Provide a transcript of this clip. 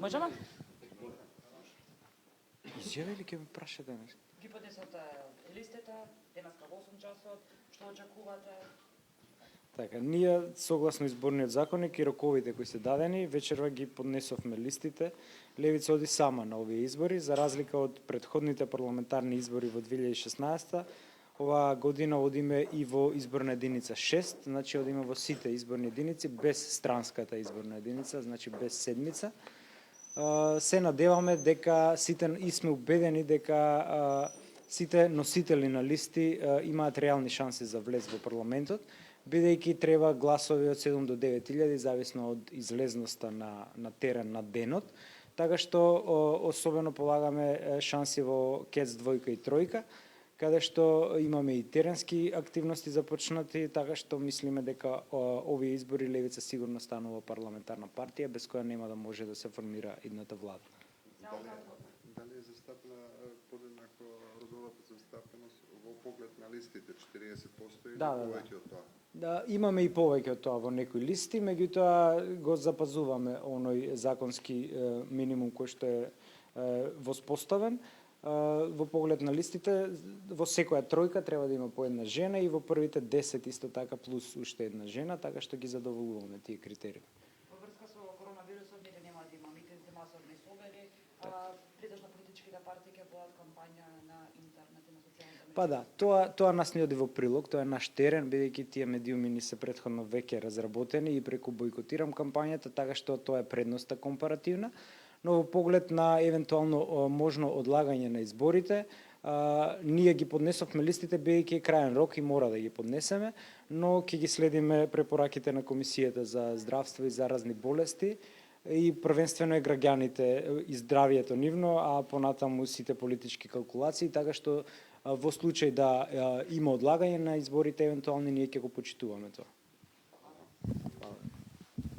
Можеме? Изјави ли ќе ме праша денес? Ги поднесете листите, денеска во 8 часот, што очекувате? Така, ние согласно изборниот законник и роковите кои се дадени, вечерва ги поднесовме листите. Левица оди сама на овие избори, за разлика од претходните парламентарни избори во 2016. Оваа година одиме и во изборна единица 6, значи одиме во сите изборни единици без странската изборна единица, значи без седмица. Се надеваме дека сите и сме убедени дека сите носители на листи имаат реални шанси за влез во парламентот, бидејќи треба гласови од 7 до 9.000 зависно од излезноста на терен на денот, така што особено полагаме шанси во КЕЦ 2 и 3, каде што имаме и теренски активности започнати, така што мислиме дека овие избори Левица сигурно станува парламентарна партија без која нема да може да се формира идната влада. Дали е застапена подеднакво родовата застапеност во поглед на листите 40% или повеќе од тоа? Да, имаме и повеќе од тоа во некои листи, меѓутоа го запазуваме оној законски минимум кој што е воспоставен. Во поглед на листите, во секоја тројка треба да има по една жена и во првите 10 исто така плюс уште една жена, така што ги задоволуваме тие критерии. Во врска со коронавирусот ние нема да има митинзи, масовни собери, притежно политичките партии ќе водат кампања на интернет и на социјалните мрежи. Па да, тоа нас не оди во прилог, тоа е наш терен, бидејќи тие медиуми ни се претходно веќе разработени и преку бойкотирам кампањата, така што тоа е предноста компаративна. Но во поглед на евентуално можно одлагање на изборите, ние ги поднесовме листите бидејќи е краен рок и мора да ги поднесеме, но ќе ги следиме препораките на Комисијата за здравство и заразни болести и првенствено е граѓаните и здравието нивно, а понатаму сите политички калкулации, така што во случај да има одлагање на изборите евентуално ние ќе го почитуваме тоа.